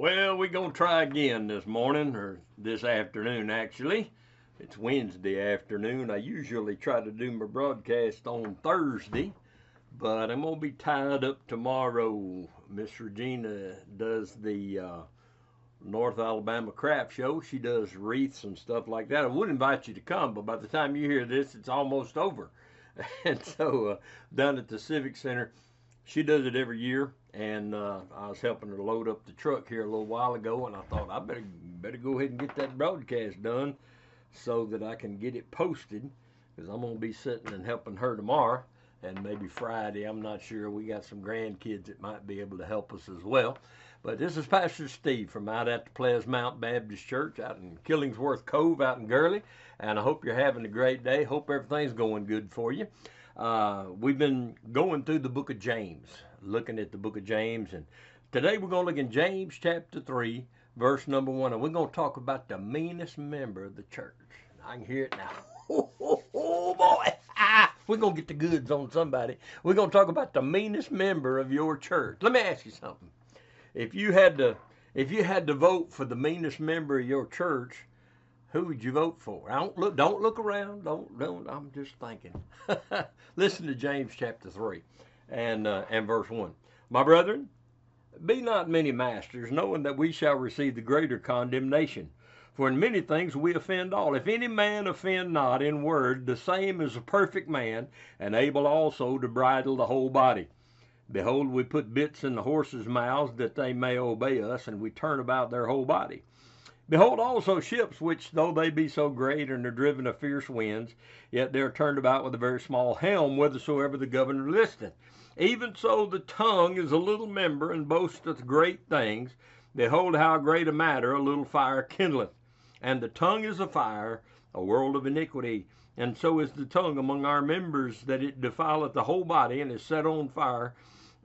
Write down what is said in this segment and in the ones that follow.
Well, we're going to try again this morning, or this afternoon, actually. It's Wednesday afternoon. I usually try to do my broadcast on Thursday, but I'm going to be tied up tomorrow. Miss Regina does the North Alabama Craft Show. She does wreaths and stuff like that. I would invite you to come, but by the time you hear this, it's almost over. And so, down at the Civic Center, she does it every year, and I was helping her load up the truck here a little while ago, and I thought I better go ahead and get that broadcast done so that I can get it posted, because I'm going to be sitting and helping her tomorrow and maybe Friday. I'm not sure. We got some grandkids that might be able to help us as well. But this is Pastor Steve from out at the Pleasant Baptist Church out in Killingsworth Cove out in Gurley, and I hope you're having a great day. Hope everything's going good for you. We've been going through the book of James, looking at the book of James, and today we're going to look in James chapter 3, verse number 1, and we're going to talk about the meanest member of the church. I can hear it now. Oh boy, we're going to get the goods on somebody. We're going to talk about the meanest member of your church. Let me ask you something. If you had to vote for the meanest member of your church, who would you vote for? Don't look around. Don't. I'm just thinking. Listen to James chapter 3 and verse 1. My brethren, be not many masters, knowing that we shall receive the greater condemnation. For in many things we offend all. If any man offend not in word, the same is a perfect man, and able also to bridle the whole body. Behold, we put bits in the horses' mouths, that they may obey us, and we turn about their whole body. Behold also ships, which though they be so great and are driven of fierce winds, yet they are turned about with a very small helm, whithersoever the governor listeth. Even so the tongue is a little member, and boasteth great things. Behold how great a matter a little fire kindleth. And the tongue is a fire, a world of iniquity. And so is the tongue among our members, that it defileth the whole body, and is set on fire,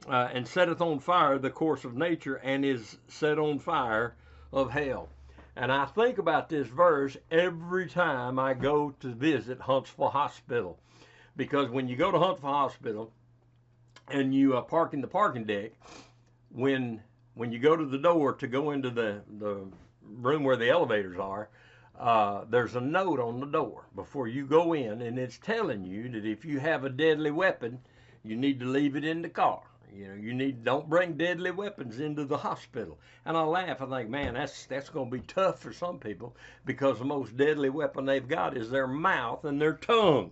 and setteth on fire the course of nature, and is set on fire of hell. And I think about this verse every time I go to visit Huntsville Hospital. Because when you go to Huntsville Hospital and you park in the parking deck, when you go to the door to go into the room where the elevators are, there's a note on the door before you go in, and it's telling you that if you have a deadly weapon, you need to leave it in the car. You know, don't bring deadly weapons into the hospital. And I laugh. I think, man, that's going to be tough for some people, because the most deadly weapon they've got is their mouth and their tongue.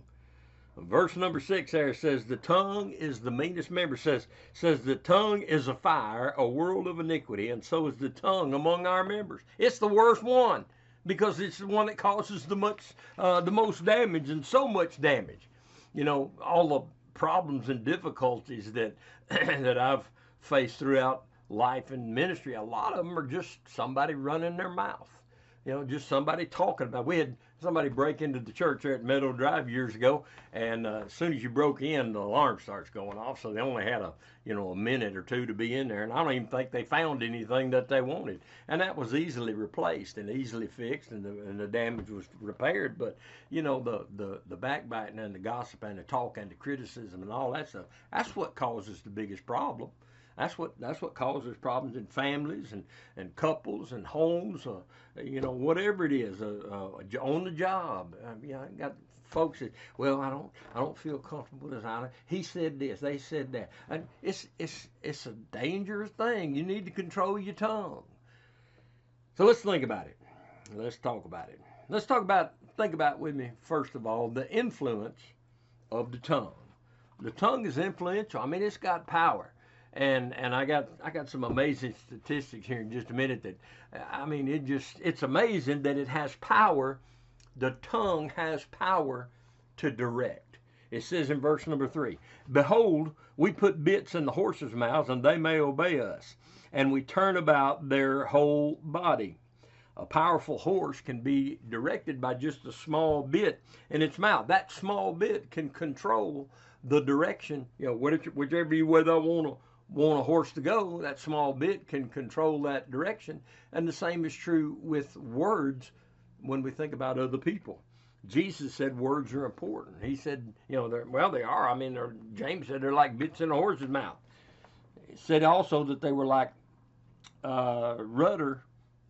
Verse number 6 there says, the tongue is the meanest member. Says the tongue is a fire, a world of iniquity, and so is the tongue among our members. It's the worst one, because it's the one that causes the most damage, and so much damage. You know, all the problems and difficulties that that I've faced throughout life and ministry, a lot of them are just somebody running their mouth. You know, just somebody talking about. We had somebody break into the church there at Meadow Drive years ago, and as soon as you broke in, the alarm starts going off. So they only had a minute or two to be in there, and I don't even think they found anything that they wanted. And that was easily replaced and easily fixed, and the damage was repaired. But the backbiting and the gossip and the talk and the criticism and all that stuff, that's what causes the biggest problem. That's what causes problems in families and couples and homes, whatever it is, on the job. I got folks that, well, I don't feel comfortable with this. He said this, they said that. And it's a dangerous thing. You need to control your tongue. So let's think about it. Let's talk about it. Think about with me, first of all, the influence of the tongue. The tongue is influential. I mean, it's got power. And I got some amazing statistics here in just a minute that, I mean, it's amazing that it has power. The tongue has power to direct. It says in verse number 3, behold, we put bits in the horses' mouths, and they may obey us, and we turn about their whole body. A powerful horse can be directed by just a small bit in its mouth. That small bit can control the direction, whichever way they want a horse to go. That small bit can control that direction. And the same is true with words when we think about other people. Jesus said words are important. He said, they are. I mean, James said they're like bits in a horse's mouth. He said also that they were like rudder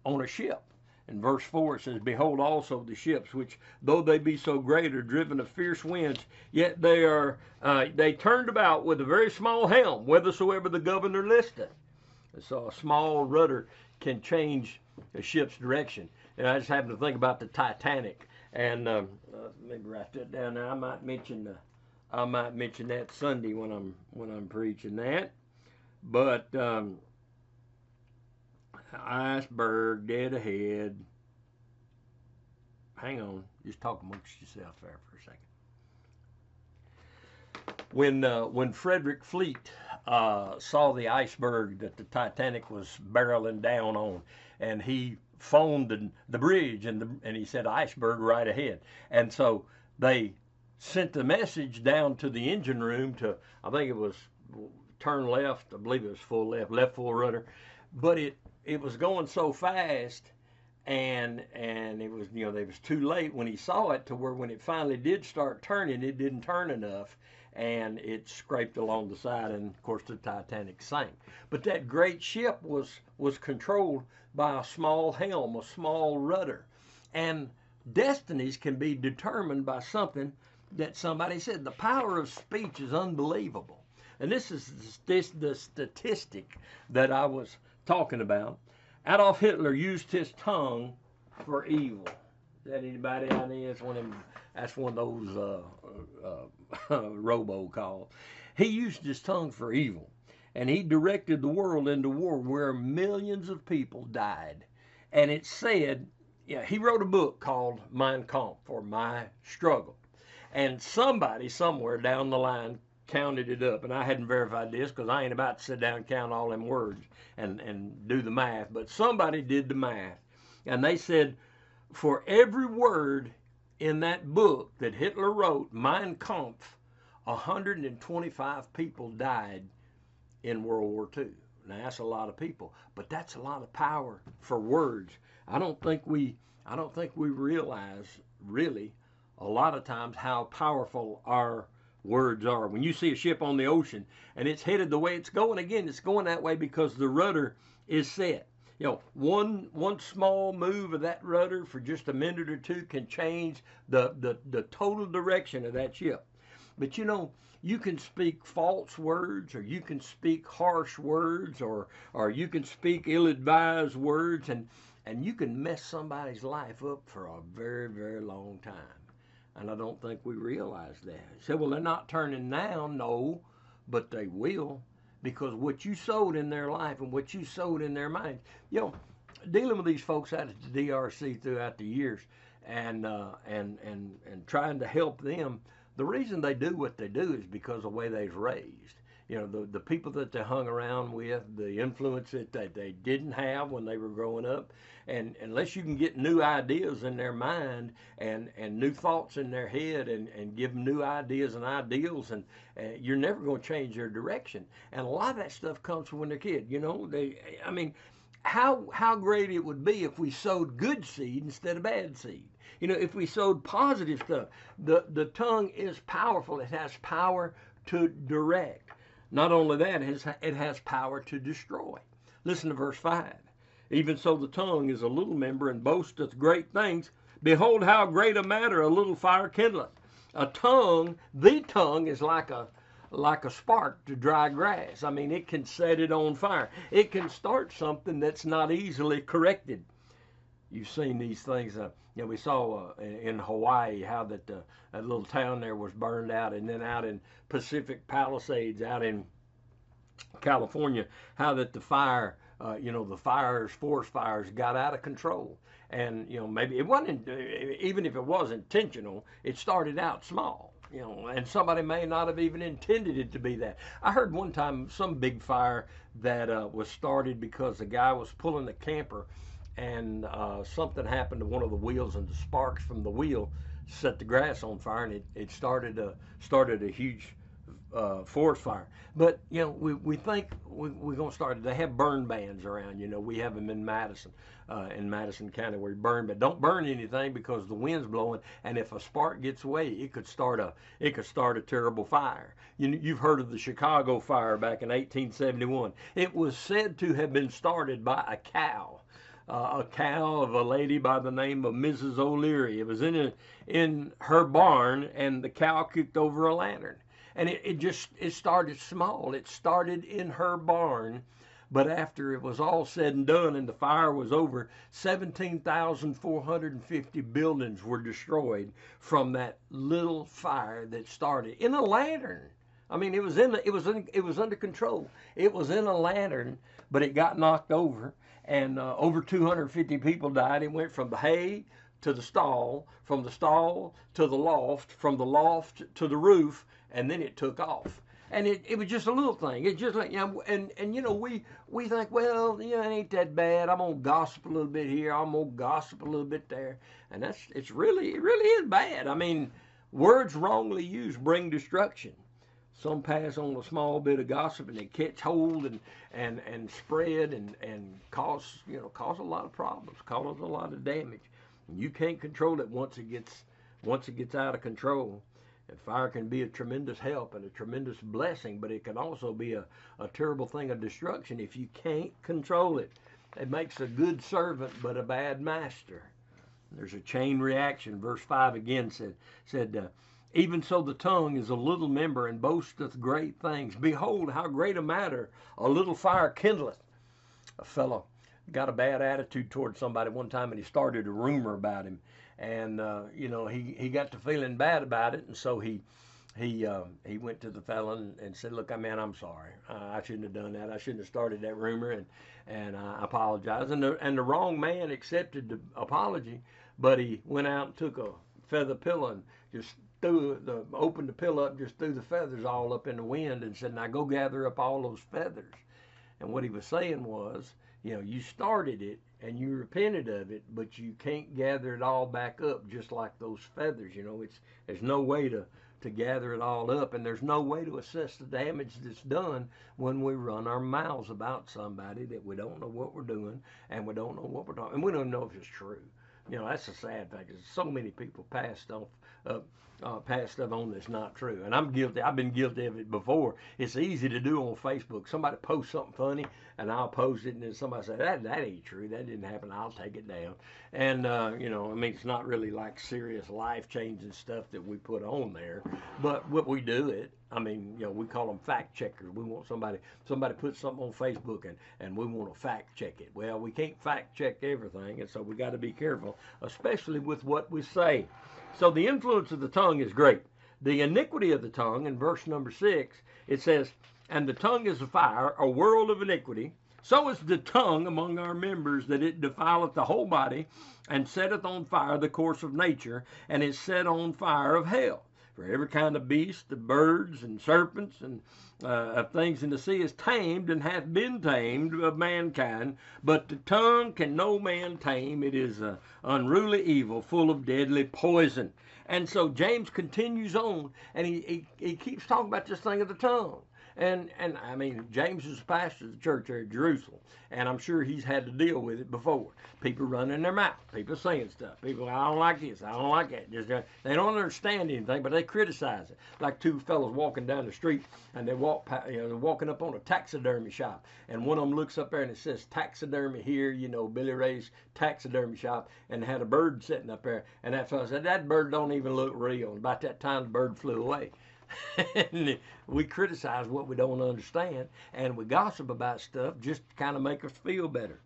on a ship. In verse 4 it says, "Behold also the ships, which though they be so great are driven of fierce winds, yet they turned about with a very small helm, whithersoever the governor listeth." So a small rudder can change a ship's direction. And I just happened to think about the Titanic, and maybe write that down. Now I might mention that Sunday when I'm preaching that. But iceberg dead ahead. Hang on, just talk amongst yourself there for a second. When Frederick Fleet saw the iceberg that the Titanic was barreling down on, and he phoned the bridge, and he said, "Iceberg right ahead." And so they sent the message down to the engine room to, I think it was turn left, I believe it was full left full rudder, but it was going so fast, and it was, it was too late when he saw it, to where when it finally did start turning, it didn't turn enough, and it scraped along the side, and of course the Titanic sank. But that great ship was controlled by a small helm, a small rudder. And destinies can be determined by something that somebody said. The power of speech is unbelievable. And this is the statistic that I was talking about. Adolf Hitler used his tongue for evil. Is that anybody out there? That's one of those robocalls. He used his tongue for evil, and he directed the world into war where millions of people died. And it said, he wrote a book called Mein Kampf, or My Struggle. And somebody somewhere down the line counted it up, and I hadn't verified this because I ain't about to sit down and count all them words and do the math, but somebody did the math, and they said for every word in that book that Hitler wrote, Mein Kampf, 125 people died in World War II. Now that's a lot of people, but that's a lot of power for words. I don't think we realize really a lot of times how powerful our words are. When you see a ship on the ocean and it's headed the way it's going, again, it's going that way because the rudder is set. One small move of that rudder for just a minute or two can change the total direction of that ship. But you can speak false words, or you can speak harsh words, or you can speak ill-advised words, and you can mess somebody's life up for a very, very long time. And I don't think we realize that. You say, well, they're not turning now. No, but they will, because what you sowed in their life and what you sowed in their mind. Dealing with these folks out at the DRC throughout the years, and trying to help them. The reason they do what they do is because of the way they've raised. The people that they hung around with, the influence that they didn't have when they were growing up. And unless you can get new ideas in their mind and new thoughts in their head and give them new ideas and ideals, and you're never going to change their direction. And a lot of that stuff comes from when they're kids. How great it would be if we sowed good seed instead of bad seed. If we sowed positive stuff. The tongue is powerful. It has power to direct. Not only that, it has power to destroy. Listen to verse 5. Even so the tongue is a little member and boasteth great things. Behold how great a matter a little fire kindleth. The tongue is like a spark to dry grass. It can set it on fire. It can start something that's not easily corrected. You've seen these things. We saw in Hawaii how that little town there was burned out, and then out in Pacific Palisades, out in California, how that the fire, forest fires got out of control. And maybe it wasn't, even if it was intentional, it started out small. And somebody may not have even intended it to be that. I heard one time some big fire that was started because a guy was pulling a camper, and something happened to one of the wheels, and the sparks from the wheel set the grass on fire, and it started a huge forest fire. But you know, we think we're going to start it. They have burn bans around. You know, we have them in Madison County, where you burn, but don't burn anything because the wind's blowing, and if a spark gets away, it could start a terrible fire. You've heard of the Chicago fire back in 1871. It was said to have been started by a cow. A cow of a lady by the name of Mrs. O'Leary. It was in her barn, and the cow kicked over a lantern. And it started small. It started in her barn, but after it was all said and done and the fire was over, 17,450 buildings were destroyed from that little fire that started in a lantern. I mean, it was under control. It was in a lantern, but it got knocked over, and over 250 people died. It went from the hay to the stall, from the stall to the loft, from the loft to the roof, and then it took off. And it was just a little thing. It just like, you know, and you know, we think, well, you know, it ain't that bad. I'm gonna gossip a little bit here. I'm gonna gossip a little bit there, and it really is bad. I mean, words wrongly used bring destruction. Some pass on a small bit of gossip and they catch hold and spread and cause a lot of problems, cause a lot of damage. And you can't control it once it gets out of control. And fire can be a tremendous help and a tremendous blessing, but it can also be a terrible thing of destruction if you can't control it. It makes a good servant but a bad master. There's a chain reaction. Verse 5 again said even so the tongue is a little member and boasteth great things. Behold, how great a matter a little fire kindleth. A fellow got a bad attitude towards somebody one time, and he started a rumor about him. And you know, he got to feeling bad about it, and so he went to the fellow and said, "Look, man, I'm sorry. I shouldn't have done that. I shouldn't have started that rumor, and I apologize." And the wrong man accepted the apology, but he went out and took a feather pillow and just opened the pillow up, just threw the feathers all up in the wind, and said, "Now go gather up all those feathers." And what he was saying was, you know, you started it and you repented of it, but you can't gather it all back up just like those feathers. You know, there's no way to gather it all up, and there's no way to assess the damage that's done when we run our mouths about somebody that we don't know what we're doing and we don't know what we're talking, and we don't know if it's true. You know, that's a sad fact. So many people pass stuff on that's not true. And I'm guilty. I've been guilty of it before. It's easy to do on Facebook. Somebody posts something funny, and I'll post it, and then somebody says, that ain't true. That didn't happen. I'll take it down. And, you know, I mean, it's not really like serious life-changing stuff that we put on there. But what we do it, I mean, you know, we call them fact checkers. We want somebody puts something on Facebook and we want to fact check it. Well, we can't fact check everything, and so we got to be careful, especially with what we say. So the influence of the tongue is great. The iniquity of the tongue, in verse number 6, it says, "And the tongue is a fire, a world of iniquity. So is the tongue among our members, that it defileth the whole body, and setteth on fire the course of nature, and is set on fire of hell. For every kind of beast, of birds and serpents, and of things in the sea is tamed, and hath been tamed of mankind. But the tongue can no man tame. It is an unruly evil, full of deadly poison." And so James continues on, and he keeps talking about this thing of the tongue. And I mean, James is a pastor of the church there at Jerusalem, and I'm sure he's had to deal with it before. People running their mouth, people saying stuff, people, "I don't like this, I don't like that." They don't understand anything, but they criticize it. Like two fellows walking down the street, and they're walking up on a taxidermy shop, and one of them looks up there and it says taxidermy here, you know, Billy Ray's taxidermy shop, and had a bird sitting up there, and that fellow said, "That bird don't even look real." And about that time, the bird flew away. And we criticize what we don't understand, and we gossip about stuff just to kind of make us feel better.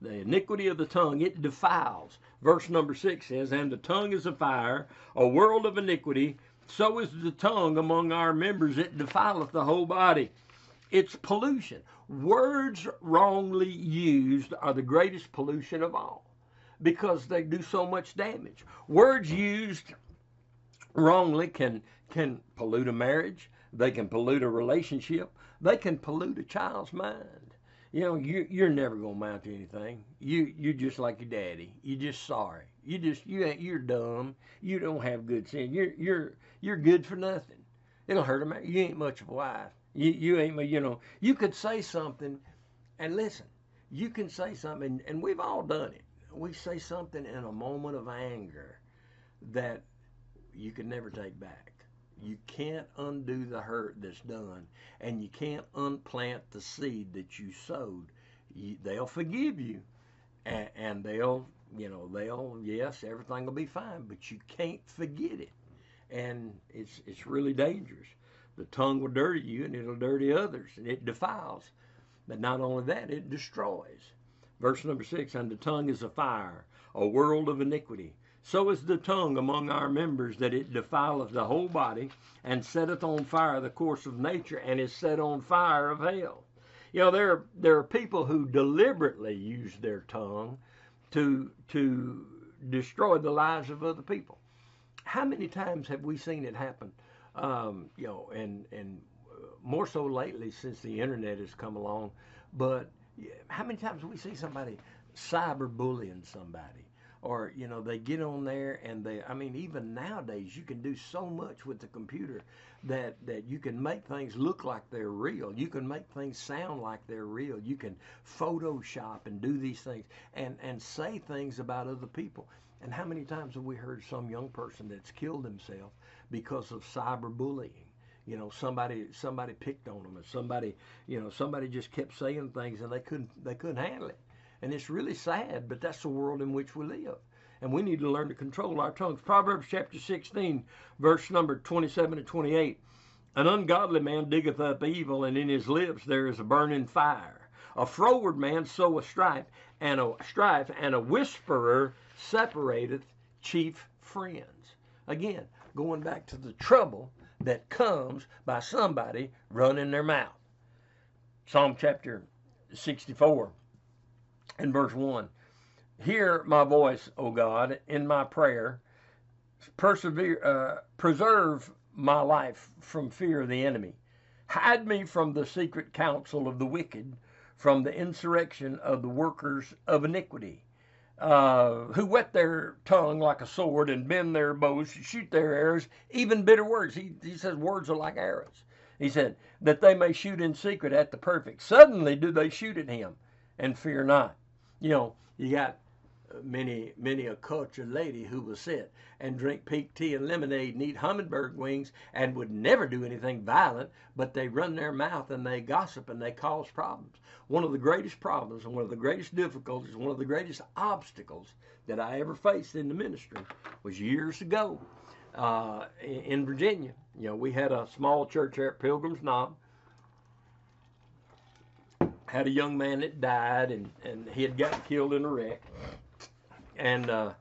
The iniquity of the tongue, it defiles. Verse number 6 says, "And the tongue is a fire, a world of iniquity. So is the tongue among our members, it defileth the whole body." It's pollution. Words wrongly used are the greatest pollution of all, because they do so much damage. Words used wrongly can pollute a marriage. They can pollute a relationship. They can pollute a child's mind. You know, you're never gonna amount to anything. You're just like your daddy. You're just sorry. You're dumb. You don't have good sense. You're good for nothing. It'll hurt them. You ain't much of a wife. You ain't, you could say something, and listen, you can say something, and we've all done it. We say something in a moment of anger that you can never take back. You can't undo the hurt that's done, and you can't unplant the seed that you sowed. They'll forgive you, and yes, everything will be fine, but you can't forget it, and it's really dangerous. The tongue will dirty you, and it'll dirty others, and it defiles. But not only that, it destroys. Verse number 6, and the tongue is a fire, a world of iniquity. So is the tongue among our members, that it defileth the whole body, and setteth on fire the course of nature, and is set on fire of hell. There are people who deliberately use their tongue to destroy the lives of other people. How many times have we seen it happen? And more so lately since the internet has come along. But how many times do we see somebody cyberbullying somebody? Or, they get on there and even nowadays you can do so much with the computer that you can make things look like they're real. You can make things sound like they're real. You can Photoshop and do these things and say things about other people. And how many times have we heard some young person that's killed himself because of cyberbullying? Somebody picked on them, and somebody just kept saying things, and they couldn't handle it. And it's really sad, but that's the world in which we live. And we need to learn to control our tongues. Proverbs chapter 16, verse number 27 and 28. An ungodly man diggeth up evil, and in his lips there is a burning fire. A froward man soweth strife, and a whisperer separateth chief friends. Again, going back to the trouble that comes by somebody running their mouth. Psalm chapter 64 and verse 1. Hear my voice, O God, in my prayer. Preserve my life from fear of the enemy. Hide me from the secret counsel of the wicked, from the insurrection of the workers of iniquity, who whet their tongue like a sword and bend their bows to shoot their arrows, even bitter words. He says words are like arrows. He said, that they may shoot in secret at the perfect. Suddenly do they shoot at him and fear not. You got many a cultured lady who will sit and drink peak tea and lemonade and eat hummingbird wings and would never do anything violent, but they run their mouth and they gossip and they cause problems. One of the greatest problems and one of the greatest difficulties, one of the greatest obstacles that I ever faced in the ministry was years ago in Virginia. We had a small church here at Pilgrim's Knob. Had a young man that died, and he had gotten killed in a wreck. And I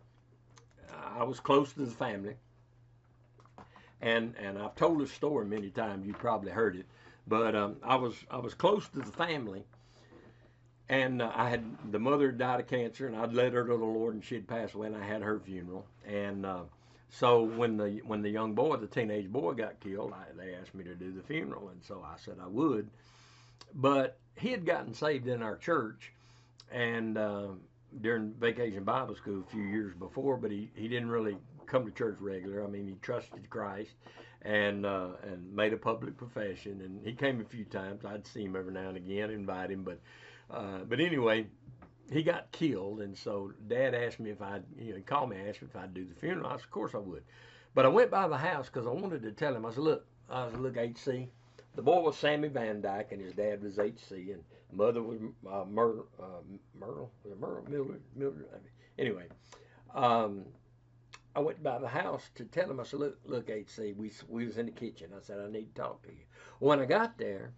was close to the family. And I've told this story many times. You probably heard it. But I was close to the family. And the mother had died of cancer, and I'd led her to the Lord, and she'd passed away, and I had her funeral. And so when the young boy, the teenage boy, got killed, they asked me to do the funeral, and so I said I would. But he had gotten saved in our church, and during Vacation Bible School a few years before, but he didn't really come to church regular. He trusted Christ and made a public profession, and he came a few times. I'd see him every now and again, invite him, but anyway, he got killed, and so Dad asked me if he called me, asked me if I'd do the funeral. I said, of course I would. But I went by the house because I wanted to tell him. I said, look, HC. The boy was Sammy Van Dyke, and his dad was HC, and mother was Myrtle. Was it Myrtle? Mildred? Anyway, I went by the house to tell him. I said, look, HC, we was in the kitchen. I said, I need to talk to you. When I got there,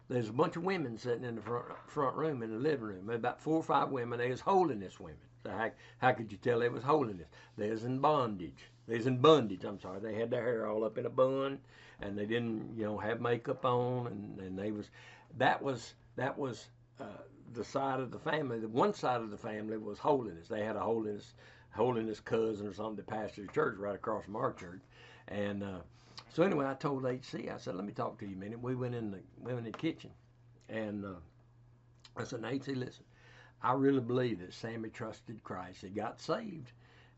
there's a bunch of women sitting in the front room in the living room. About 4 or 5 women. They was holiness women. So how could you tell they was holiness? They was in bondage. They was in bondage. I'm sorry. They had their hair all up in a bun, and they didn't, have makeup on, and they was. That was the side of the family. The one side of the family was holiness. They had a holiness cousin or something that pastored the church right across from our church, and. So anyway, I told HC, I said, let me talk to you a minute. We went in the kitchen, and I said, now, HC, listen, I really believe that Sammy trusted Christ. He got saved,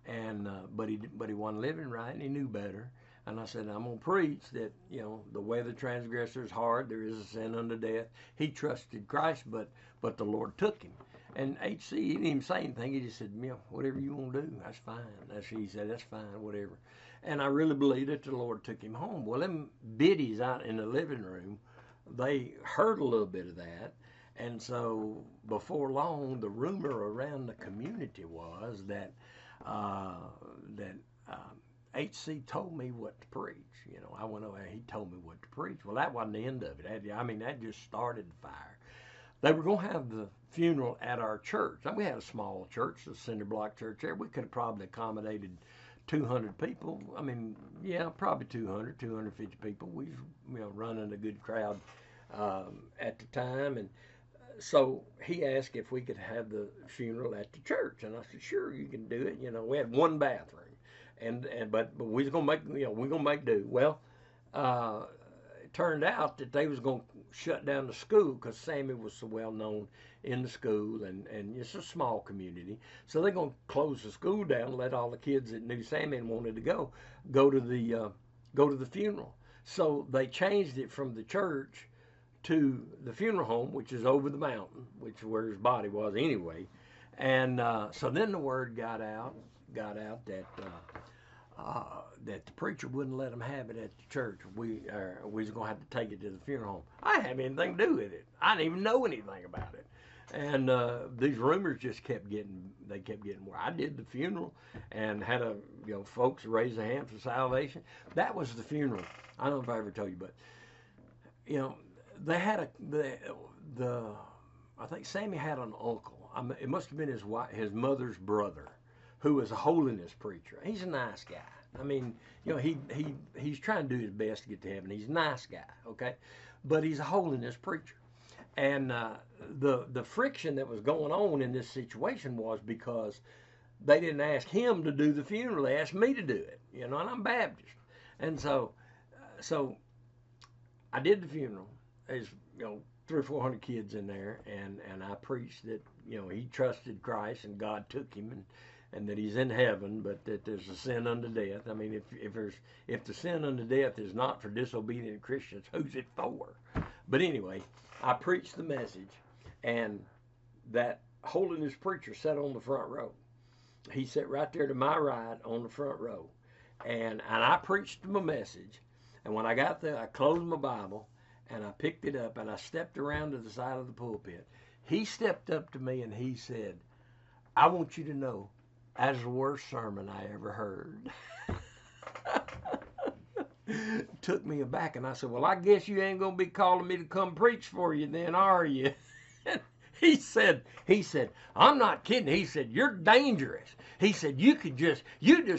and but he wasn't living right, and he knew better. And I said, I'm going to preach that, you know, the way the transgressor is hard, there is a sin unto death. He trusted Christ, but the Lord took him. And HC, he didn't even say anything. He just said, you know, whatever you want to do, that's fine. He said, that's fine, whatever. And I really believe that the Lord took him home. Well, them biddies out in the living room, they heard a little bit of that. And so before long, the rumor around the community was that HC told me what to preach. You know, I went over and he told me what to preach. Well, that wasn't the end of it. I mean, that just started the fire. They were going to have the funeral at our church. Now, we had a small church, a cinder block church there. We could have probably accommodated 200 people. I mean, yeah, probably 200, 250 people. We was, you know, running a good crowd at the time. And so he asked if we could have the funeral at the church. And I said, sure, you can do it. You know, we had one bathroom. But we was gonna make, you know, we're gonna make do. Well, it turned out that they was gonna shut down the school because Sammy was so well known in the school, and it's a small community. So they're gonna close the school down and let all the kids that knew Sammy and wanted to go to the funeral. So they changed it from the church to the funeral home, which is over the mountain, which is where his body was anyway. And so then the word got out that the preacher wouldn't let them have it at the church. We was gonna have to take it to the funeral home. I didn't have anything to do with it. I didn't even know anything about it. And these rumors just kept getting more. I did the funeral and had folks raise their hand for salvation. That was the funeral. I don't know if I ever told you, but they had I think Sammy had an uncle. It must have been his mother's brother, who was a holiness preacher. He's a nice guy. I mean, he's trying to do his best to get to heaven. He's a nice guy, okay? But he's a holiness preacher. And the friction that was going on in this situation was because they didn't ask him to do the funeral. They asked me to do it, and I'm Baptist. And so I did the funeral. There's, 300 or 400 kids in there, and I preached that, he trusted Christ and God took him, and that he's in heaven, but that there's a sin unto death. I mean, if the sin unto death is not for disobedient Christians, who's it for? But anyway, I preached the message, and that holiness preacher sat on the front row. He sat right there to my right on the front row, and I preached my message. And when I got there, I closed my Bible, and I picked it up, and I stepped around to the side of the pulpit. He stepped up to me, and he said, "I want you to know, that's the worst sermon I ever heard." Took me aback, and I said, "Well, I guess you ain't going to be calling me to come preach for you then, are you?" He said, "I'm not kidding." He said, "You're dangerous." He said, you just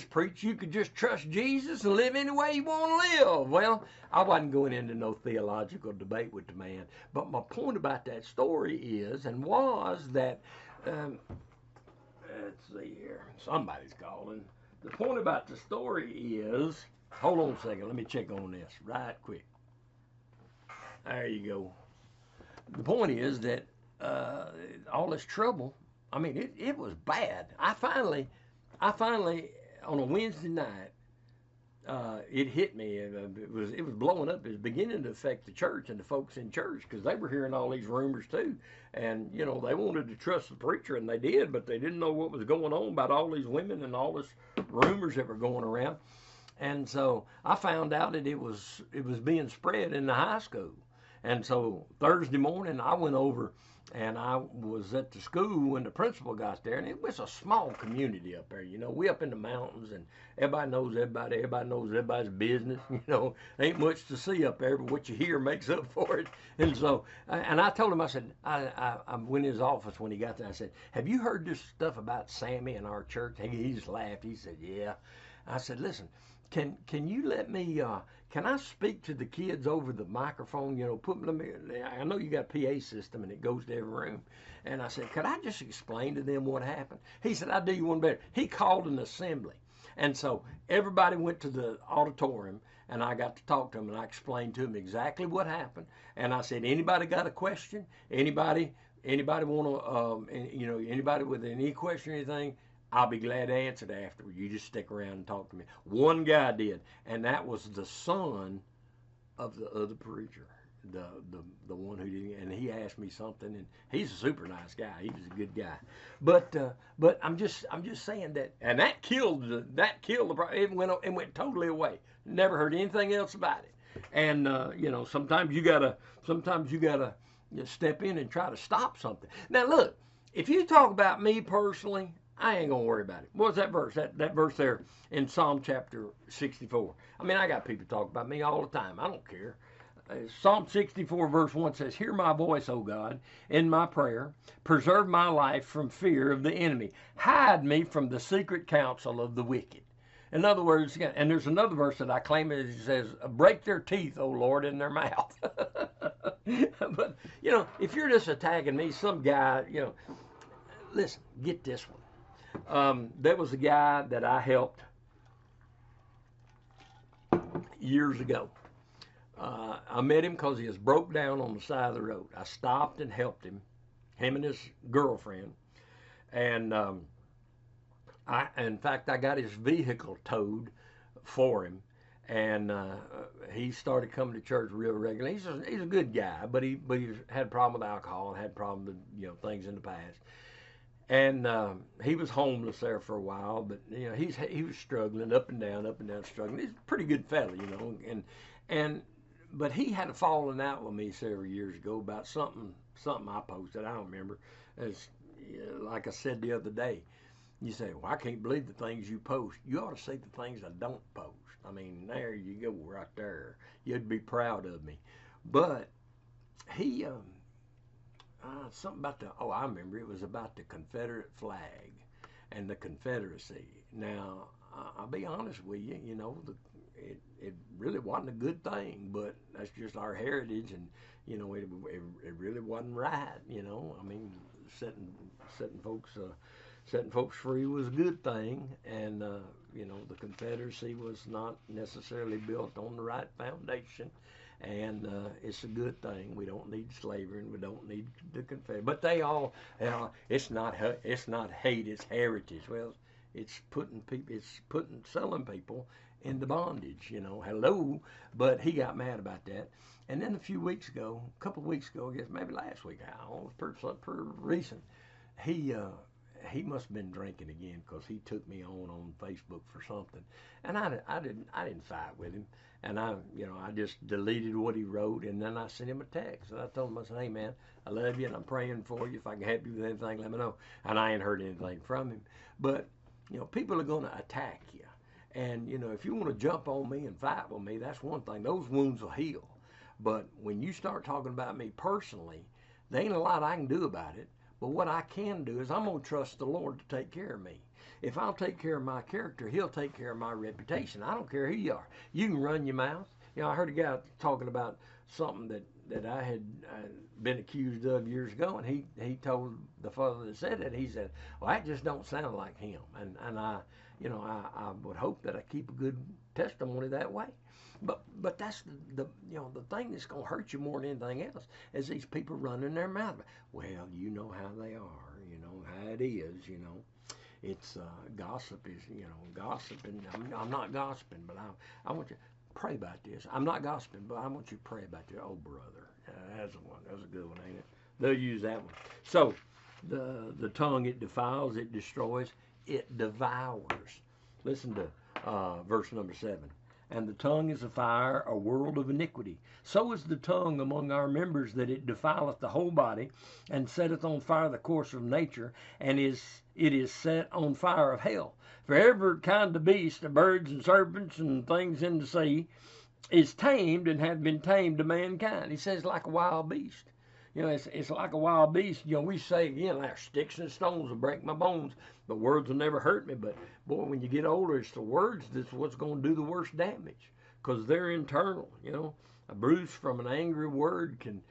preach, you could just trust Jesus and live any way you want to live. Well, I wasn't going into no theological debate with the man, but my point about that story is, and was, that, let's see here, somebody's calling. The point about the story is, hold on a second, let me check on this right quick. There you go. The point is that all this trouble, I mean, it was bad. I finally, on a Wednesday night, it hit me. It was blowing up. It was beginning to affect the church and the folks in church, because they were hearing all these rumors too. And, they wanted to trust the preacher, and they did, but they didn't know what was going on about all these women and all this rumors that were going around. And so I found out that it was being spread in the high school. And so Thursday morning, I went over, and I was at the school when the principal got there, and it was a small community up there. We up in the mountains, and everybody knows everybody. Everybody knows everybody's business. Ain't much to see up there, but what you hear makes up for it. And so, and I told him, I said, I went in his office when he got there. I said, "Have you heard this stuff about Sammy in our church?" He just laughed. He said, "Yeah." I said, "Listen, can you let me? Can I speak to the kids over the microphone? I know you got a PA system and it goes to every room." And I said, "Could I just explain to them what happened?" He said, "I'll do you one better." He called an assembly. And so everybody went to the auditorium, and I got to talk to them, and I explained to them exactly what happened. And I said, "Anybody got a question? Anybody want to, anybody with any question or anything? I'll be glad to answer it afterward. You just stick around and talk to me. One guy did, and that was the son of the other preacher, the one who didn't. And he asked me something, and he's a super nice guy. He was a good guy, but I'm just saying that, and that killed the it went totally away. Never heard anything else about it. And sometimes you gotta step in and try to stop something. Now look, if you talk about me personally, I ain't gonna worry about it. What's that verse? That verse there in Psalm chapter 64. I mean, I got people talk about me all the time. I don't care. Psalm 64 verse 1 says, "Hear my voice, O God, in my prayer. Preserve my life from fear of the enemy. Hide me from the secret counsel of the wicked." In other words, and there's another verse that I claim it says, "Break their teeth, O Lord, in their mouth." But, if you're just attacking me, some guy, listen, get this one. There was a guy that I helped years ago. I met him because he was broke down on the side of the road. I stopped and helped him and his girlfriend. And in fact, I got his vehicle towed for him. And he started coming to church real regularly. He's a good guy, but he had a problem with alcohol and had a problem with things in the past. And he was homeless there for a while, but he was struggling up and down, struggling. He's a pretty good fella, but he had a falling out with me several years ago about something I posted. I don't remember. As like I said the other day, you say, "Well, I can't believe the things you post." You ought to see the things I don't post. I mean, there you go, right there. You'd be proud of me. But he something about I remember it was about the Confederate flag and the Confederacy. Now, I'll be honest with you, it really wasn't a good thing, but that's just our heritage, and it really wasn't right. I mean, setting folks free was a good thing, and the Confederacy was not necessarily built on the right foundation. And it's a good thing. We don't need slavery, and we don't need the Confederate. But they all, it's not hate, it's heritage. Well, it's selling people into bondage. Hello. But he got mad about that. And then a couple of weeks ago, I guess maybe last week, pretty recent, he must have been drinking again, because he took me on Facebook for something, and I didn't fight with him, and I just deleted what he wrote, and then I sent him a text, and I told him, I said, "Hey man, I love you, and I'm praying for you. If I can help you with anything, let me know." And I ain't heard anything from him, but people are going to attack you, and if you want to jump on me and fight with me, that's one thing. Those wounds will heal, but when you start talking about me personally, there ain't a lot I can do about it. But what I can do is I'm going to trust the Lord to take care of me. If I'll take care of my character, He'll take care of my reputation. I don't care who you are. You can run your mouth. I heard a guy talking about something that I had been accused of years ago, and he told the fellow that said it, he said, "Well, that just don't sound like him." And I would hope that I keep a good testimony that way. But that's the thing that's going to hurt you more than anything else is these people running their mouth. Well, you know how they are. You know how it is. It's gossip is gossiping. I'm not gossiping, but I want you to pray about this. I'm not gossiping, but I want you to pray about your old brother. That's the one. That's a good one, ain't it? They'll use that one. So the tongue, it defiles, it destroys, it devours. Listen to verse number 7. And the tongue is a fire, a world of iniquity. So is the tongue among our members, that it defileth the whole body, and setteth on fire the course of nature, and it is set on fire of hell. For every kind of beast, of birds and serpents and things in the sea, is tamed and have been tamed to mankind. He says like a wild beast. It's like a wild beast. We say again, like sticks and stones will break my bones, but words will never hurt me. But boy, when you get older, it's the words that's what's going to do the worst damage, because they're internal. A bruise from an angry word can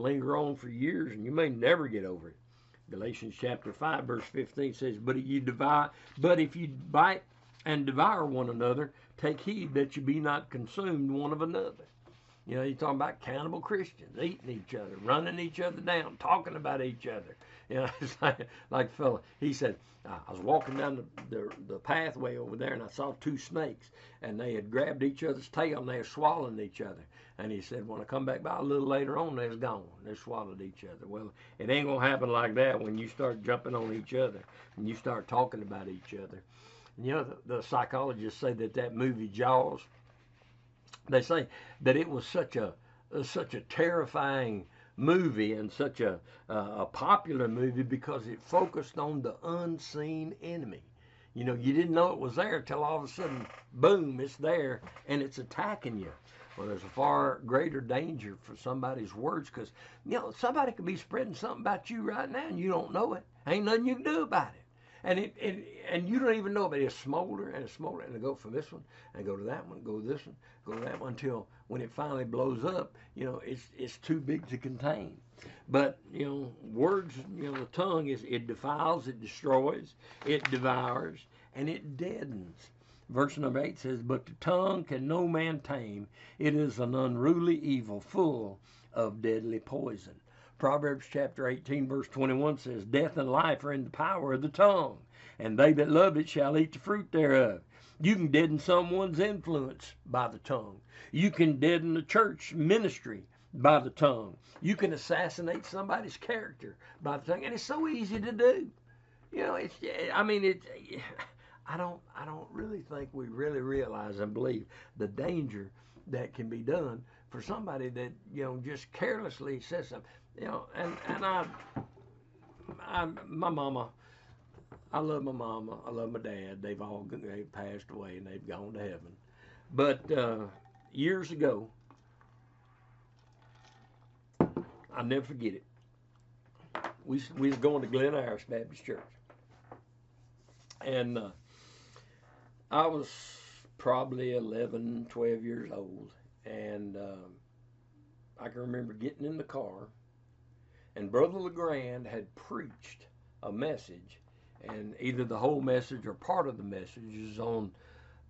linger on for years, and you may never get over it. Galatians chapter 5 verse 15 says, but if you bite and devour one another, take heed that you be not consumed one of another. You know, you're talking about cannibal Christians eating each other, running each other down, talking about each other. You know, it's like the fella, he said, I was walking down the pathway over there and I saw two snakes and they had grabbed each other's tail and they were swallowing each other. And he said, when I come back by a little later on, they was gone. They swallowed each other. Well, it ain't going to happen like that when you start jumping on each other and you start talking about each other. And, you know, the psychologists say that movie Jaws, they say that it was such a terrifying movie and such a popular movie because it focused on the unseen enemy. You know, you didn't know it was there till all of a sudden, boom, it's there and it's attacking you. Well, there's a far greater danger for somebody's words because, you know, somebody could be spreading something about you right now and you don't know it. Ain't nothing you can do about it. And you don't even know, but it smolder and smolder, and it go from this one and go to that one, go to this one, go to that one until when it finally blows up, you know, it's too big to contain. But you know, words, you know, the tongue it defiles, it destroys, it devours, and it deadens. Verse number 8 says, "But the tongue can no man tame; it is an unruly evil, full of deadly poison." Proverbs chapter 18, verse 21 says, "Death and life are in the power of the tongue, and they that love it shall eat the fruit thereof." You can deaden someone's influence by the tongue. You can deaden the church ministry by the tongue. You can assassinate somebody's character by the tongue, and it's so easy to do. You know, I don't really think we really realize and believe the danger that can be done for somebody that, you know, just carelessly says something. You know, and my mama, I love my mama, I love my dad. They've passed away and they've gone to heaven. But years ago, I'll never forget it. We was going to Glen Iris Baptist Church, and I was probably 11, 12 years old, and I can remember getting in the car. And Brother LeGrand had preached a message, and either the whole message or part of the message is on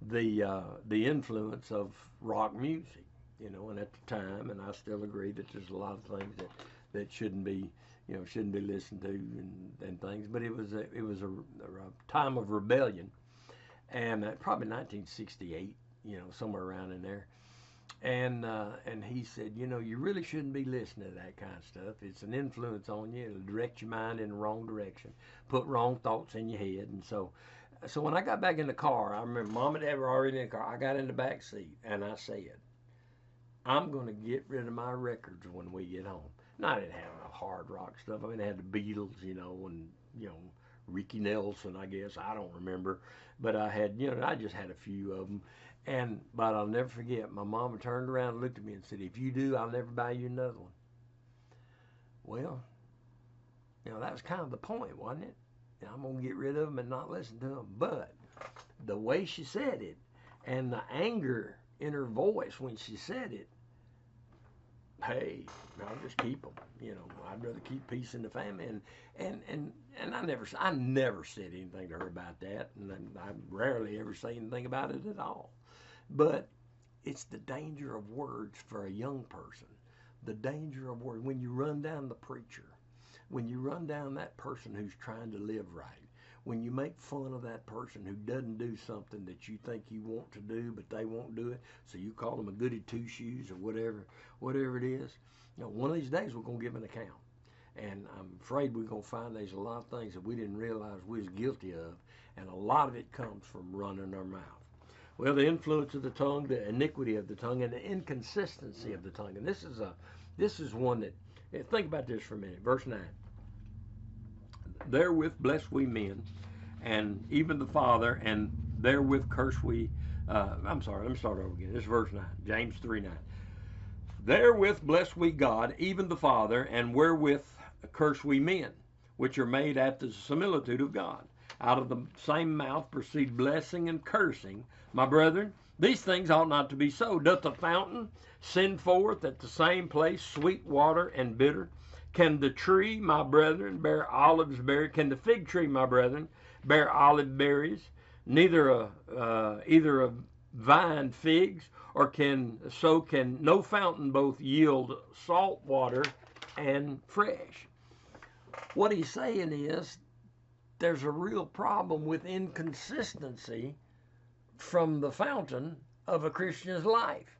the influence of rock music, you know. And at the time, and I still agree that there's a lot of things that shouldn't be, you know, shouldn't be listened to and things. But it was a time of rebellion, and probably 1968, you know, somewhere around in there. And he said, you know, you really shouldn't be listening to that kind of stuff. It's an influence on you. It'll direct your mind in the wrong direction, put wrong thoughts in your head. And so when I got back in the car, I remember Mom and Dad were already in the car. I got in the back seat and I said, I'm going to get rid of my records when we get home. Now, I didn't have no hard rock stuff. I mean, I had the Beatles, you know, and, you know, Ricky Nelson, I guess. I don't remember. But I had, you know, I just had a few of them. But I'll never forget, my mama turned around and looked at me and said, if you do, I'll never buy you another one. Well, you know, that was kind of the point, wasn't it? You know, I'm going to get rid of them and not listen to them. But the way she said it and the anger in her voice when she said it, hey, I'll just keep them. You know, I'd rather keep peace in the family. And I never said anything to her about that. And I rarely ever say anything about it at all. But it's the danger of words for a young person. The danger of words. When you run down the preacher, when you run down that person who's trying to live right, when you make fun of that person who doesn't do something that you think you want to do, but they won't do it, so you call them a goody two-shoes or whatever it is, you know, one of these days we're going to give an account. And I'm afraid we're going to find there's a lot of things that we didn't realize we was guilty of, and a lot of it comes from running our mouth. Well, the influence of the tongue, the iniquity of the tongue, and the inconsistency of the tongue. And this is one that, think about this for a minute. Verse 9. Therewith bless we men, and even the Father, and therewith curse we. I'm sorry, let me start over again. This is verse 9, James 3:9. Therewith bless we God, even the Father, and wherewith curse we men, which are made after the similitude of God. Out of the same mouth proceed blessing and cursing. My brethren, these things ought not to be so. Doth the fountain send forth at the same place sweet water and bitter? Can the tree, my brethren, bear olives berries? Can the fig tree, my brethren, bear olive berries? Neither either a vine figs, or can no fountain both yield salt water and fresh. What he's saying is there's a real problem with inconsistency from the fountain of a Christian's life.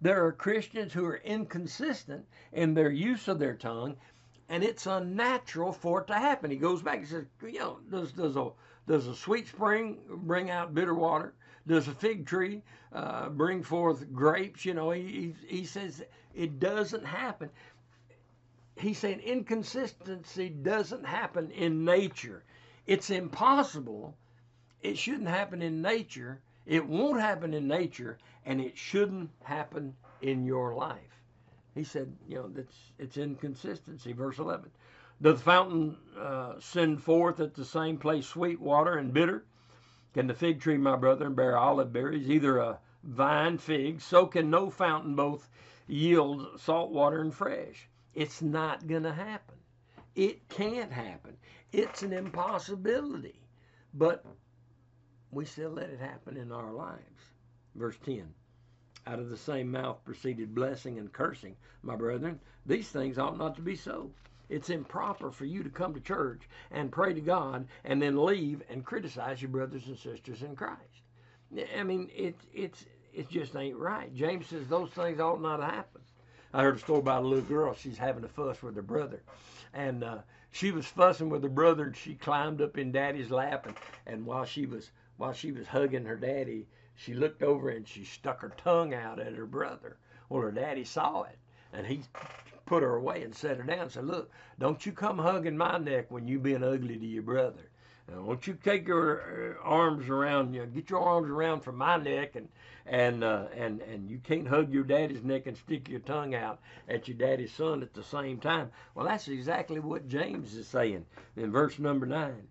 There are Christians who are inconsistent in their use of their tongue, and it's unnatural for it to happen. He goes back and says, does a sweet spring bring out bitter water? Does a fig tree bring forth grapes? He says it doesn't happen. He's saying inconsistency doesn't happen in nature. It's impossible. It shouldn't happen in nature. It won't happen in nature, and it shouldn't happen in your life. He said, it's inconsistency. Verse 11. Does the fountain send forth at the same place sweet water and bitter? Can the fig tree, my brethren, bear olive berries, either a vine, fig? So can no fountain both yield salt water and fresh. It's not going to happen. It can't happen. It's an impossibility. But we still let it happen in our lives. Verse 10. Out of the same mouth proceeded blessing and cursing. My brethren, these things ought not to be so. It's improper for you to come to church and pray to God and then leave and criticize your brothers and sisters in Christ. I mean, it just ain't right. James says those things ought not to happen. I heard a story about a little girl. She's having a fuss with her brother. And she was fussing with her brother, and she climbed up in Daddy's lap. And while she was hugging her daddy, she looked over and she stuck her tongue out at her brother. Well, her daddy saw it, and he put her away and set her down and said, look, don't you come hugging my neck when you being ugly to your brother. Don't you take your arms around, get your arms around from my neck, and you can't hug your daddy's neck and stick your tongue out at your daddy's son at the same time. Well, that's exactly what James is saying in verse number 9.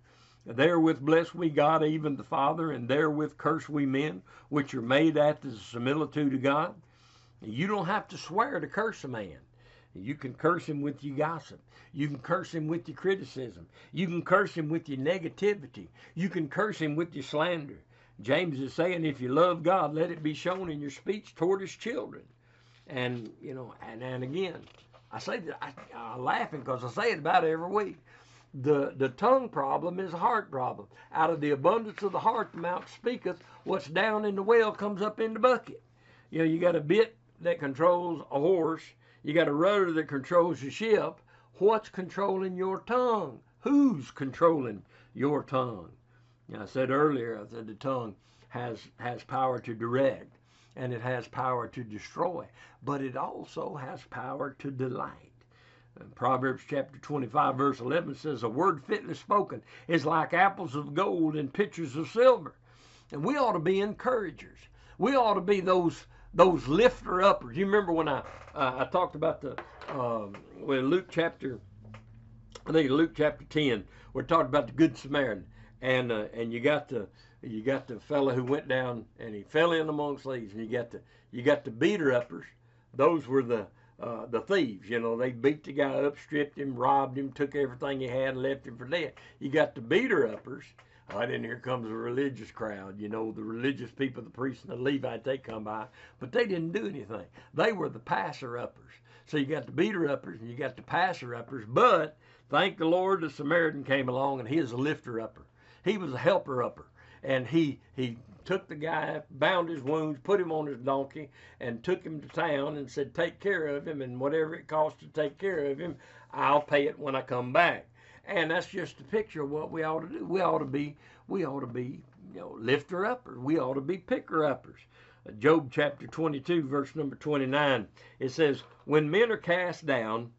Therewith bless we God, even the Father, and therewith curse we men, which are made after the similitude of God. You don't have to swear to curse a man. You can curse him with your gossip. You can curse him with your criticism. You can curse him with your negativity. You can curse him with your slander. James is saying, if you love God, let it be shown in your speech toward his children. And, and again, I say that I'm laughing because I say it about every week. The tongue problem is a heart problem. Out of the abundance of the heart, the mouth speaketh. What's down in the well comes up in the bucket. You got a bit that controls a horse. You got a rudder that controls the ship. What's controlling your tongue? Who's controlling your tongue? I said earlier, the tongue has power to direct, and it has power to destroy, but it also has power to delight. Proverbs chapter 25, verse 11 says, a word fitly spoken is like apples of gold and pitchers of silver. And we ought to be encouragers. We ought to be those lifter-uppers. You remember when I talked about Luke chapter 10, we talked about the Good Samaritan, and you got the fellow who went down and he fell in amongst thieves, and you got the beater-uppers. Those were the thieves. They beat the guy up, stripped him, robbed him, took everything he had, and left him for dead. You got the beater-uppers. Then here comes the religious crowd, the religious people, the priests and the Levites, they come by, but they didn't do anything. They were the passer-uppers. So you got the beater-uppers and you got the passer-uppers, but thank the Lord, the Samaritan came along and he was a lifter-upper. He was a helper-upper, and he took the guy, bound his wounds, put him on his donkey, and took him to town and said, take care of him, and whatever it costs to take care of him, I'll pay it when I come back. And that's just a picture of what we ought to do. We ought to be lifter-uppers. We ought to be picker-uppers. Job chapter 22, verse number 29, it says, when men are cast down,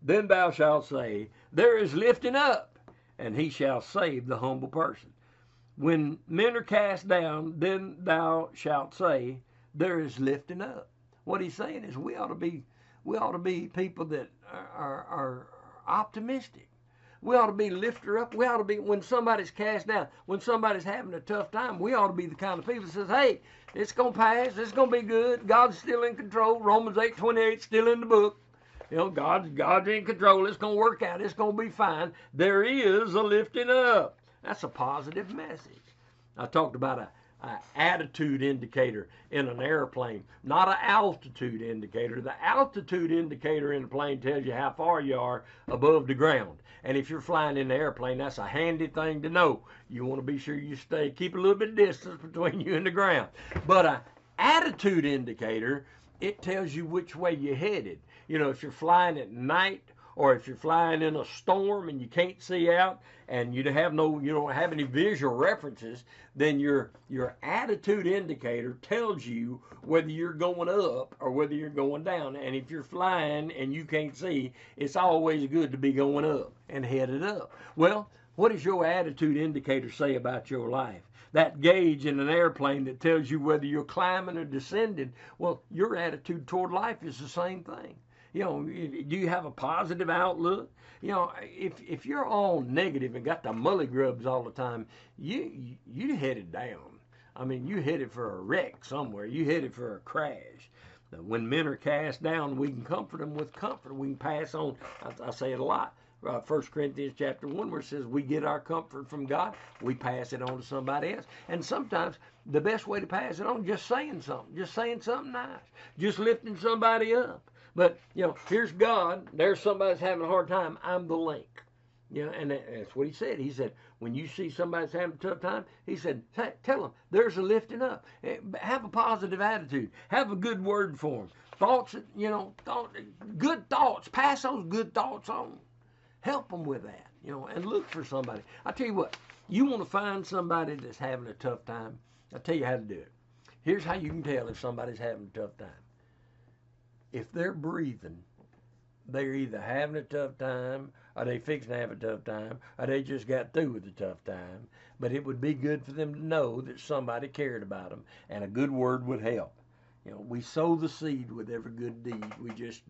then thou shalt say, there is lifting up, and he shall save the humble person. When men are cast down, then thou shalt say, there is lifting up. What he's saying is we ought to be people that are optimistic. We ought to be lifter up. We ought to be, when somebody's cast down, when somebody's having a tough time, we ought to be the kind of people that says, hey, it's going to pass. It's going to be good. God's still in control. Romans 8:28 still in the book. God's in control. It's going to work out. It's going to be fine. There is a lifting up. That's a positive message. I talked about attitude indicator in an airplane, not an altitude indicator. The altitude indicator in a plane tells you how far you are above the ground. And if you're flying in the airplane, that's a handy thing to know. You want to be sure you keep a little bit of distance between you and the ground. But an attitude indicator, it tells you which way you're headed. You know, if you're flying at night, or if you're flying in a storm and you can't see out and you don't have any visual references, then your attitude indicator tells you whether you're going up or whether you're going down. And if you're flying and you can't see, it's always good to be going up and headed up. Well, what does your attitude indicator say about your life? That gauge in an airplane that tells you whether you're climbing or descending, well, your attitude toward life is the same thing. You know, do you have a positive outlook? You know, if you're all negative and got the mully grubs all the time, you headed down. I mean, you headed for a wreck somewhere. You headed for a crash. When men are cast down, we can comfort them with comfort. We can pass on. I say it a lot. 1 Corinthians chapter 1, where it says we get our comfort from God, we pass it on to somebody else. And sometimes the best way to pass it on is just saying something nice, just lifting somebody up. But, you know, here's God. There's somebody that's having a hard time. I'm the link. You know, and that's what he said. He said, when you see somebody that's having a tough time, he said, tell them there's a lifting up. Have a positive attitude. Have a good word for them. Thoughts, you know, good thoughts. Pass those good thoughts on. Help them with that, you know, and look for somebody. I tell you what, you want to find somebody that's having a tough time, I'll tell you how to do it. Here's how you can tell if somebody's having a tough time. If they're breathing, they're either having a tough time, or they fixing to have a tough time, or they just got through with a tough time. But it would be good for them to know that somebody cared about them, and a good word would help. You know, we sow the seed with every good deed. We just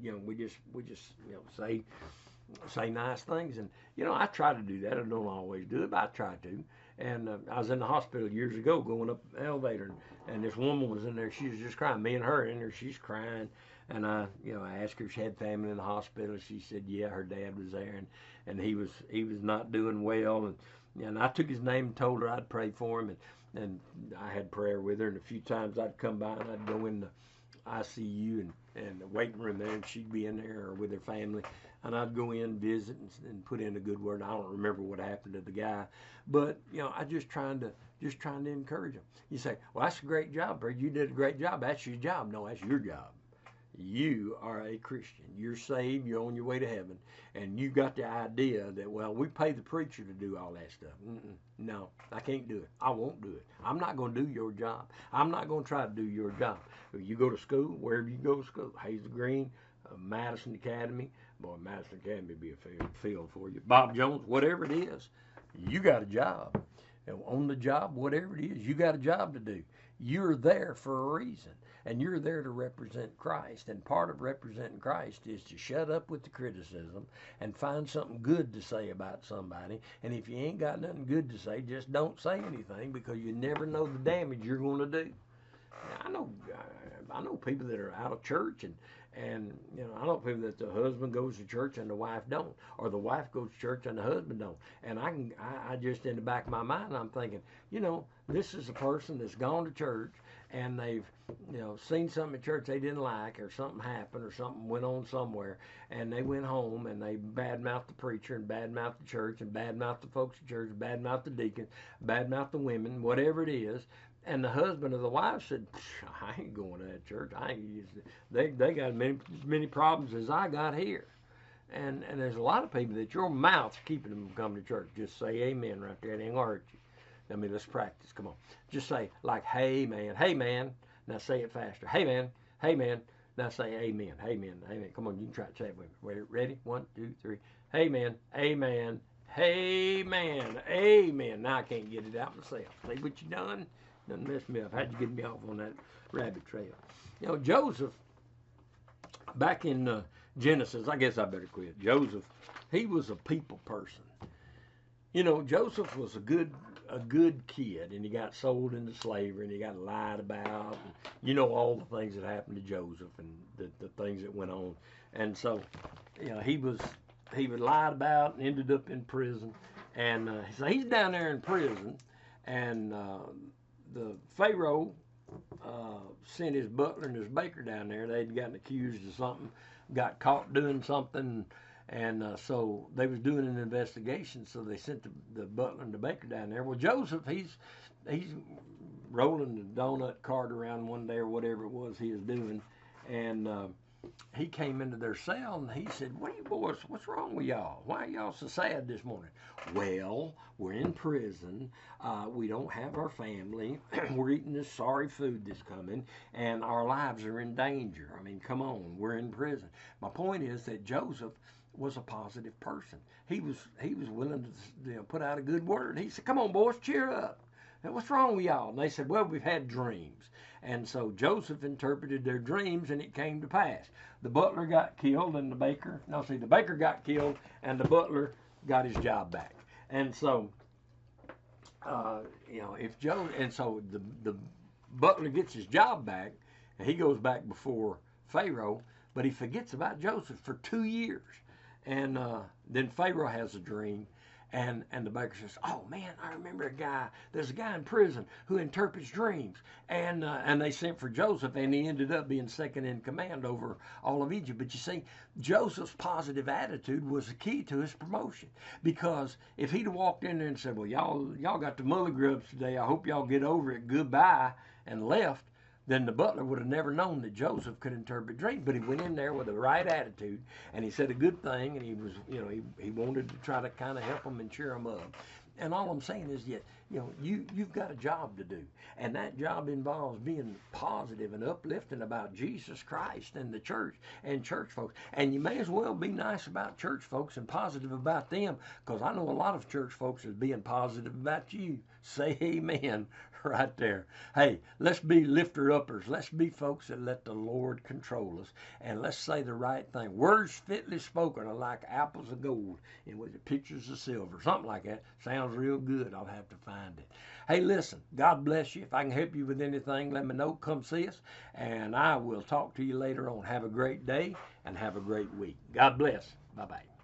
say nice things, and you know, I try to do that. I don't always do it, but I try to. And I was in the hospital years ago, going up the elevator, and this woman was in there. She was just crying. Me and her in there. She's crying. And I asked her if she had family in the hospital. She said, yeah, her dad was there, and he was not doing well. And I took his name and told her I'd pray for him, and I had prayer with her. And a few times I'd come by and I'd go in the ICU and the waiting room there, and she'd be in there or with her family, and I'd go in, visit, and put in a good word. I don't remember what happened to the guy, but you know, I just trying to encourage him. You say, well, that's a great job, Brad. You did a great job. That's your job. No, that's your job. You are a Christian. You're saved. You're on your way to heaven. And you got the idea that, well, we pay the preacher to do all that stuff. No, I can't do it. I won't do it. I'm not going to do your job. I'm not going to try to do your job. If you go to school, wherever you go to school, Hazel Green, Madison Academy, boy, Madison Academy would be a field for you. Bob Jones, whatever it is, you got a job. And on the job, whatever it is, you got a job to do. You're there for a reason. And you're there to represent Christ. And part of representing Christ is to shut up with the criticism and find something good to say about somebody. And if you ain't got nothing good to say, just don't say anything, because you never know the damage you're going to do. Now, I know people that are out of church, and you know, I know people that the husband goes to church and the wife don't, or the wife goes to church and the husband don't. And I just, in the back of my mind, I'm thinking, you know, this is a person that's gone to church, and they've, you know, seen something at church they didn't like, or something happened, or something went on somewhere, and they went home and they badmouthed the preacher, and badmouthed the church, and badmouthed the folks at church, badmouthed the deacon, badmouthed the women, whatever it is. And the husband of the wife said, I ain't going to that church. They got many problems as I got here. And there's a lot of people that your mouth's keeping them from coming to church. Just say amen right there. It ain't going to hurt you. I mean, let's practice. Come on. Just say, like, hey, man. Hey, man. Now say it faster. Hey, man. Hey, man. Now say amen. Amen. Amen. Come on, you can try to say it with me. Ready? 1, 2, 3. Hey, man. Amen. Hey, man. Amen. Now I can't get it out myself. See what you done? Done messed me up. How'd you get me off on that rabbit trail? You know, Joseph, back in Genesis, I guess I better quit. Joseph, he was a people person. You know, Joseph was a good kid, and he got sold into slavery, and he got lied about. And you know all the things that happened to Joseph, and the things that went on. And so, you know, he was lied about and ended up in prison. And so he's down there in prison, and the Pharaoh sent his butler and his baker down there. They'd gotten accused of something, got caught doing something, and so they was doing an investigation. So they sent the butler and the baker down there. Well, Joseph, he's rolling the donut cart around one day or whatever it was he was doing, and he came into their cell and he said, "What are you boys? What's wrong with y'all? Why are y'all so sad this morning?" "Well, we're in prison. We don't have our family. We're eating this sorry food that's coming, and our lives are in danger. I mean, come on, we're in prison." My point is that Joseph was a positive person. He was willing to put out a good word. He said, "Come on, boys, cheer up. And what's wrong with y'all?" And they said, "Well, we've had dreams." And so Joseph interpreted their dreams, and it came to pass. The butler got killed, and the baker got killed, and the butler got his job back. And so, so the butler gets his job back, and he goes back before Pharaoh, but he forgets about Joseph for 2 years. And then Pharaoh has a dream, and the baker says, "Oh man, I remember a guy. There's a guy in prison who interprets dreams." And they sent for Joseph, and he ended up being second in command over all of Egypt. But you see, Joseph's positive attitude was the key to his promotion. Because if he'd walked in there and said, "Well, y'all got the mully grubs today. I hope y'all get over it. Goodbye," and left, then the butler would have never known that Joseph could interpret dreams. But he went in there with the right attitude, and he said a good thing, and he was, he wanted to try to kind of help them and cheer them up. And all I'm saying is that, you've got a job to do, and that job involves being positive and uplifting about Jesus Christ and the church and church folks. And you may as well be nice about church folks and positive about them, because I know a lot of church folks is being positive about you. Say amen right there. Hey, let's be lifter-uppers. Let's be folks that let the Lord control us, and let's say the right thing. Words fitly spoken are like apples of gold and with pictures of silver. Something like that. Sounds real good. I'll have to find it. Hey, listen, God bless you. If I can help you with anything, let me know. Come see us, and I will talk to you later on. Have a great day and have a great week. God bless. Bye-bye.